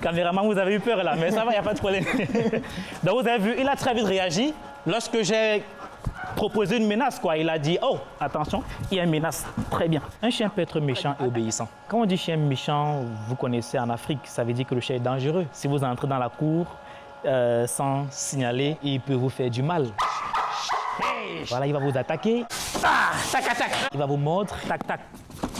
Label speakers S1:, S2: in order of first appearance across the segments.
S1: Caméraman, vous avez eu peur là, mais ça va, il n'y a pas de problème. Donc vous avez vu, il a très vite réagi lorsque j'ai proposé une menace, quoi. Il a dit, oh, attention, il y a une menace. Très bien. Un chien peut être méchant et obéissant. Quand on dit chien méchant, vous connaissez en Afrique, ça veut dire que le chien est dangereux. Si vous entrez dans la cour sans signaler, il peut vous faire du mal. Voilà, il va vous attaquer. Ah, tac, tac. Il va vous mordre. Tac, tac.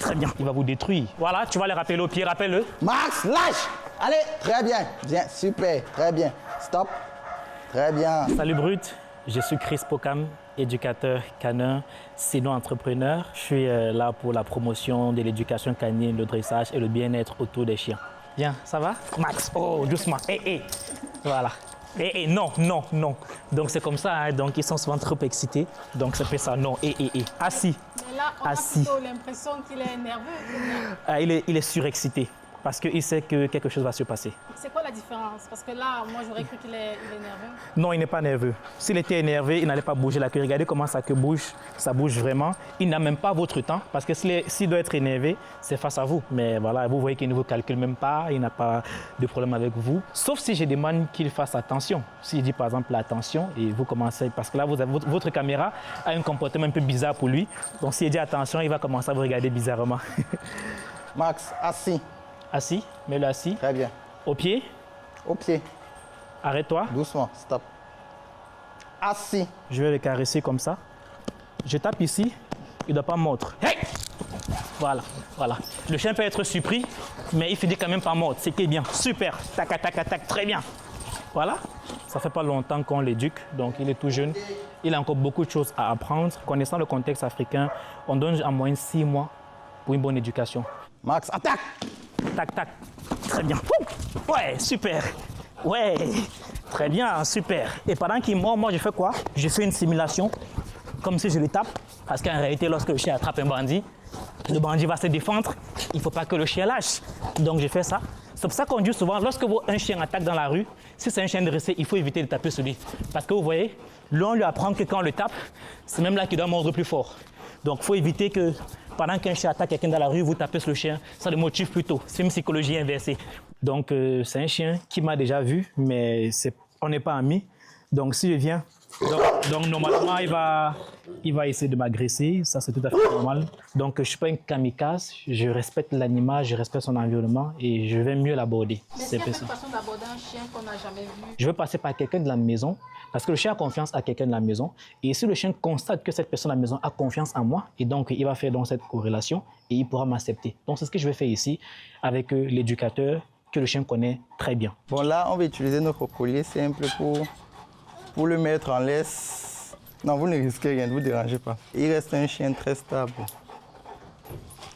S1: Très bien. Il va vous détruire. Voilà, tu vas le rappeler au pied, rappelle-le.
S2: Max, lâche! Allez, très bien. Bien, super, très bien. Stop. Très bien.
S1: Salut Brut, je suis Chris Pokam, éducateur canin, sinon entrepreneur. Je suis là pour la promotion de l'éducation canine, le dressage et le bien-être autour des chiens. Bien, ça va? Max, oh, doucement. Voilà. Non, non, non. Donc c'est comme ça, hein. Donc ils sont souvent trop excités. Donc ça fait ça, non, Assis.
S3: Mais là, on a plutôt l'impression qu'il est nerveux.
S1: Il est surexcité parce qu'il sait que quelque chose va se passer.
S3: C'est quoi la différence? Parce que là, moi, j'aurais cru qu'il est nerveux.
S1: Non, il n'est pas nerveux. S'il était énervé, il n'allait pas bouger la queue. Regardez comment sa queue bouge. Ça bouge vraiment. Il n'a même pas votre temps parce que s'il doit être énervé, c'est face à vous. Mais voilà, vous voyez qu'il ne vous calcule même pas. Il n'a pas de problème avec vous. Sauf si je demande qu'il fasse attention. S'il dit par exemple attention et vous commencez, parce que là, votre caméra a un comportement un peu bizarre pour lui. Donc s'il dit attention, il va commencer à vous regarder bizarrement.
S2: Max, assis.
S1: Assis, mets-le assis.
S2: Très bien.
S1: Au pied.
S2: Au pied.
S1: Arrête-toi.
S2: Doucement, stop. Assis.
S1: Je vais le caresser comme ça. Je tape ici, il ne doit pas mordre. Hey! Voilà, voilà. Le chien peut être surpris, mais il finit quand même par mordre. C'est qui est bien. Super. Tac, tac, tac, tac. Très bien. Voilà. Ça fait pas longtemps qu'on l'éduque, donc il est tout jeune. Il a encore beaucoup de choses à apprendre. Connaissant le contexte africain, on donne en moyenne 6 mois pour une bonne éducation.
S2: Max, attaque!
S1: Tac, tac. Très bien. Ouais, super. Ouais, très bien, super. Et pendant qu'il mord, moi, je fais quoi? Je fais une simulation, comme si je le tape. Parce qu'en réalité, lorsque le chien attrape un bandit, le bandit va se défendre. Il ne faut pas que le chien lâche. Donc, je fais ça. C'est pour ça qu'on dit souvent, lorsque un chien attaque dans la rue, si c'est un chien dressé, il faut éviter de taper sur lui. Parce que vous voyez, l'on lui apprend que quand on le tape, c'est même là qu'il doit mordre plus fort. Donc, il faut éviter que pendant qu'un chien attaque quelqu'un dans la rue, vous tapez sur le chien, ça le motive plutôt. C'est une psychologie inversée. Donc, c'est un chien qui m'a déjà vu, mais on n'est pas amis. Donc, si je viens, donc normalement, il va essayer de m'agresser. Ça, c'est tout à fait normal. Donc, je ne suis pas un kamikaze. Je respecte l'animal, je respecte son environnement et je vais mieux l'aborder.
S3: Mais c'est une façon d'aborder un chien qu'on n'a jamais vu.
S1: Je vais passer par quelqu'un de la maison parce que le chien a confiance à quelqu'un de la maison. Et si le chien constate que cette personne de la maison a confiance en moi, et donc il va faire donc cette corrélation et il pourra m'accepter. Donc, c'est ce que je vais faire ici avec l'éducateur que le chien connaît très bien.
S2: Bon, là, on va utiliser notre collier simple pour le mettre en laisse. Non, vous ne risquez rien, ne vous dérangez pas. Il reste un chien très stable.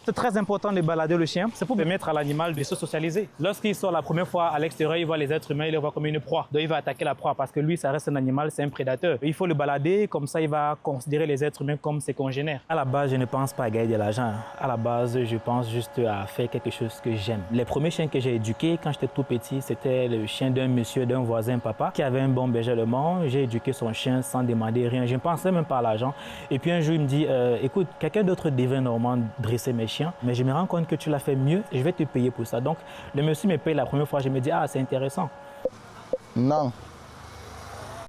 S1: C'est très important de balader le chien. C'est pour permettre à l'animal de se socialiser. Lorsqu'il sort la première fois à l'extérieur, il voit les êtres humains, il les voit comme une proie. Donc il va attaquer la proie parce que lui, ça reste un animal, c'est un prédateur. Il faut le balader, comme ça il va considérer les êtres humains comme ses congénères. À la base, je ne pense pas à gagner de l'argent. À la base, je pense juste à faire quelque chose que j'aime. Les premiers chiens que j'ai éduqués quand j'étais tout petit, c'était le chien d'un monsieur, d'un voisin, papa, qui avait un bon berger allemand. J'ai éduqué son chien sans demander rien. Je ne pensais même pas à l'argent. Et puis un jour, il me dit, écoute, quelqu'un d'autre devait normalement dresser mes chiens, mais je me rends compte que tu l'as fait mieux et je vais te payer pour ça. Donc, le monsieur me paye la première fois, je me dis, ah, c'est intéressant.
S2: Non.